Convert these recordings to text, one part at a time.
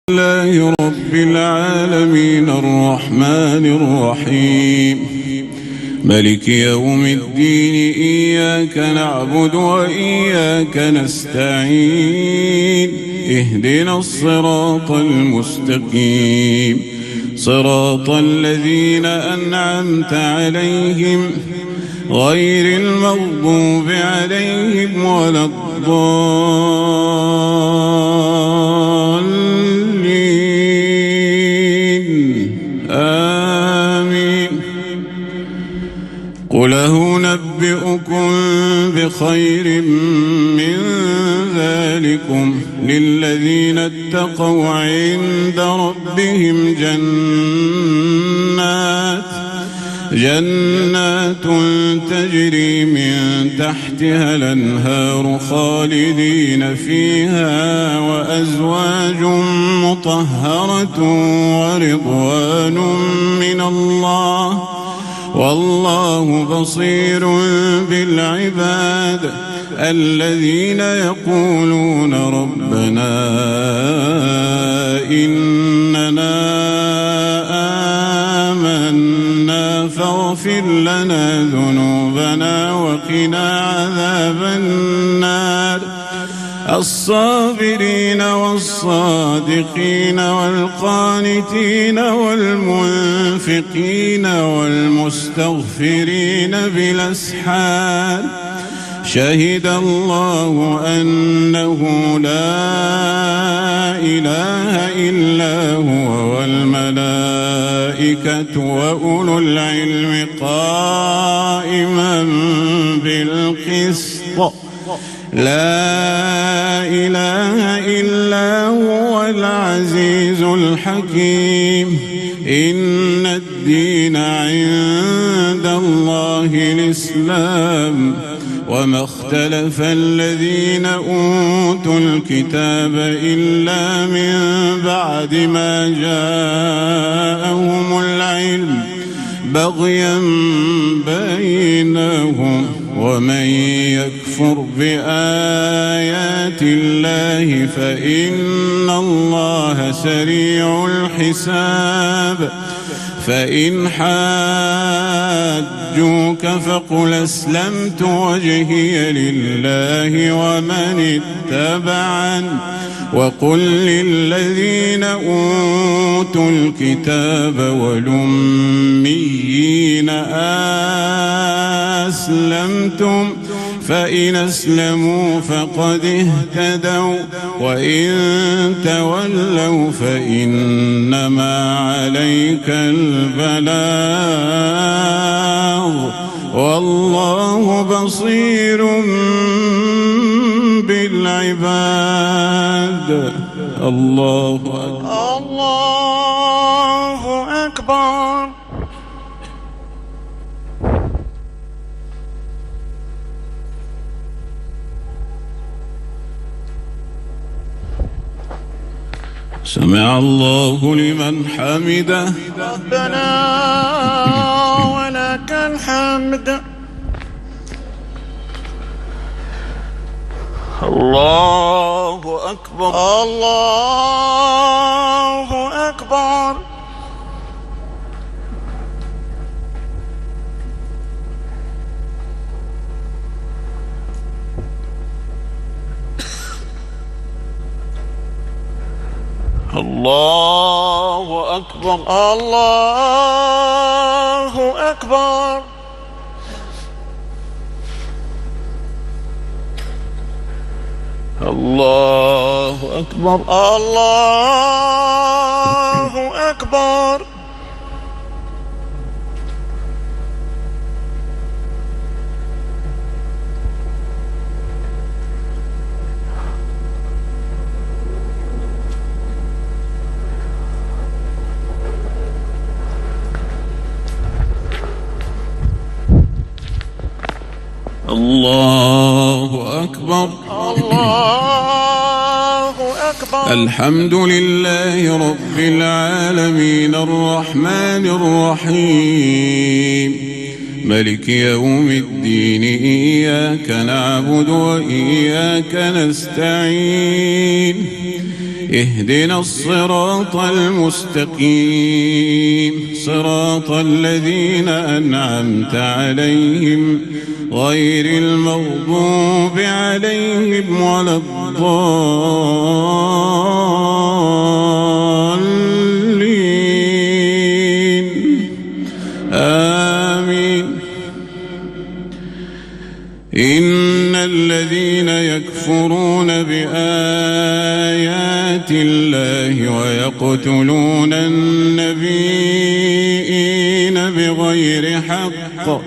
لله رب العالمين الرحمن الرحيم ملك يوم الدين إياك نعبد وإياك نستعين اهدنا الصراط المستقيم صراط الذين أنعمت عليهم غير المغضوب عليهم ولا الضالين آمين. قل أنبئكم بخير من ذلكم للذين اتقوا عند ربهم جنات تجري من تحتها الأنهار خالدين فيها وأزواج مطهرة ورضوان من الله والله بصير بالعباد. الذين يقولون ربنا إننا آمنا فاغفر لنا ذنوبنا وقنا عذاب النار. الصابرين والصادقين والقانتين والمنفقين والمستغفرين بالأسحار. شهد الله أنه لا إله إلا هو والملائكة وأولو العلم قائما بالقسط. لا إله إلا هو العزيز الحكيم. إن الدين عند الله الإسلام وما اختلف الذين أوتوا الكتاب إلا من بعد ما جاءهم العلم بغيا بينهم. ومن يكفر بآيات الله فإن الله سريع الحساب. فإن حاجوك فقل أسلمت وجهي لله ومن اتبعني وقل للذين أوتوا الكتاب والأميين أسلمتم فإن أسلموا فقد اهتدوا وإن تولوا فإنما عليك البلاغ والله بصير بالعباد. الله أكبر. الله أكبر. سمع الله لمن حمده. ربنا ولك الحمد. الله أكبر. الله أكبر. الله أكبر. الله أكبر. الله أكبر. الله أكبر. الله أكبر. الله أكبر. الحمد لله رب العالمين الرحمن الرحيم ملك يوم الدين إياك نعبد وإياك نستعين اهدنا الصراط المستقيم صراط الذين أنعمت عليهم غير المغضوب عليهم ولا الضالين آمين. إن الذين يكفرون بآيات الله ويقتلون النبيين بغير حق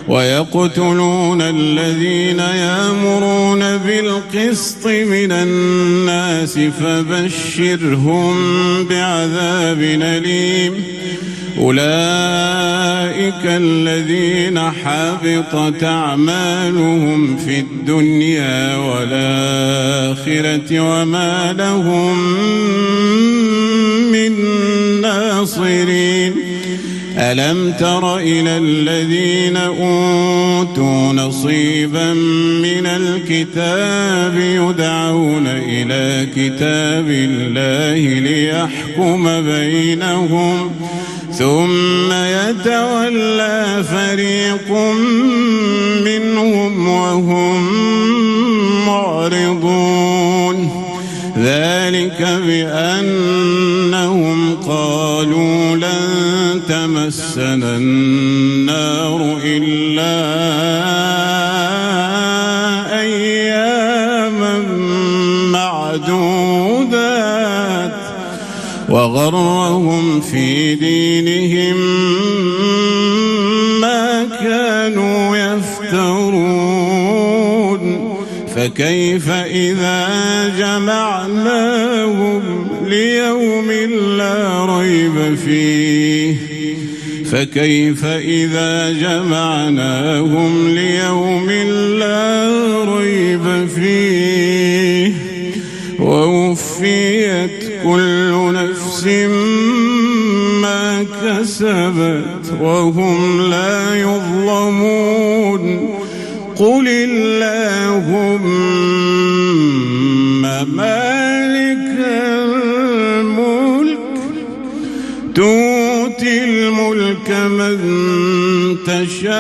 ويقتلون الذين يأمرون بالقسط من الناس فبشرهم بعذاب أليم. أولئك الذين حبطت أعمالهم في الدنيا والآخرة وما لهم من ناصرين. ألم تر إلى الذين أوتوا نصيبا من الكتاب يدعون إلى كتاب الله ليحكم بينهم ثم يتولى فريق منهم وهم معرضون. ذلك بأنهم قالوا لن تمسنا النار إلا أياما معدودات وغرهم في دينهم ما كانوا يفترون. فكيف إذا جمعناهم ليوم لا ريب فيه فكيف إذا جمعناهم ليوم لا ريب فيه ووفيت كل نفس ما كسبت وهم لا يظلمون. قل اللهم مالك الملك تؤتي الملك من تشاء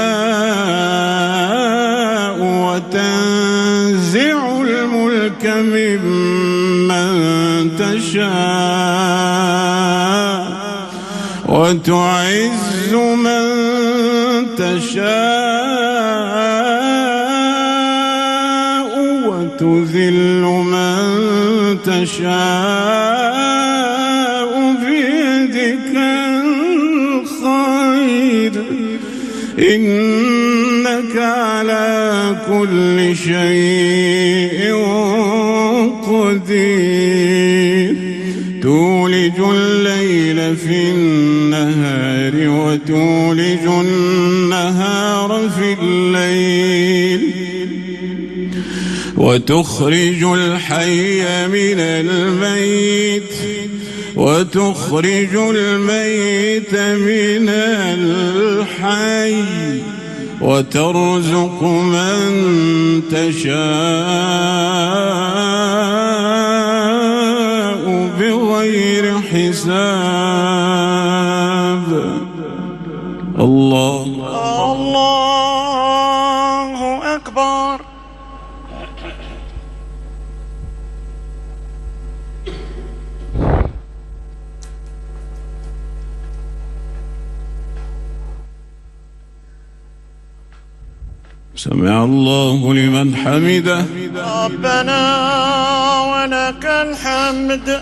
وتنزع الملك ممن تشاء وتعز من تشاء وتذل من تشاء بيدك الخير إنك على كل شيء قدير. تولج الليل في النهار وتولج النهار في الليل وتخرج الحي من الميت وتخرج الميت من الحي وترزق من تشاء بغير حساب. الله أكبر. سمع الله لمن حمده. ربنا ولك الحمد.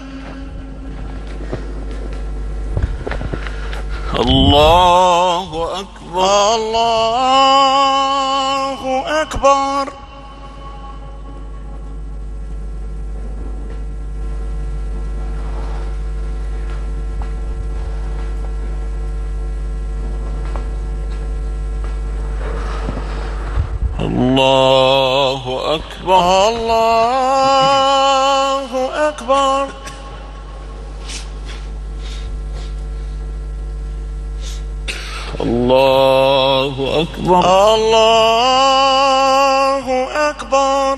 الله أكبر. الله أكبر. الله أكبر. الله أكبر. الله أكبر. الله أكبر.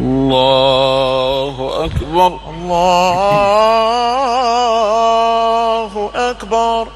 الله أكبر. الله أكبر.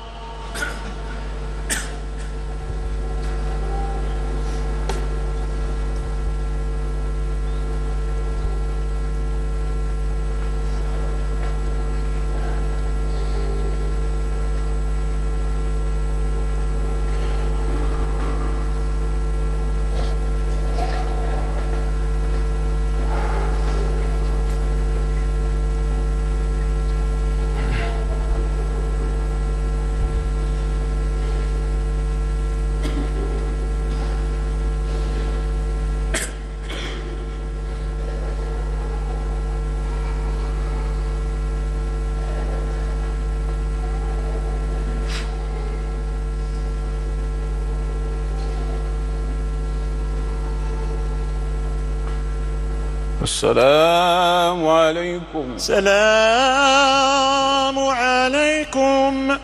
السلام عليكم. السلام عليكم.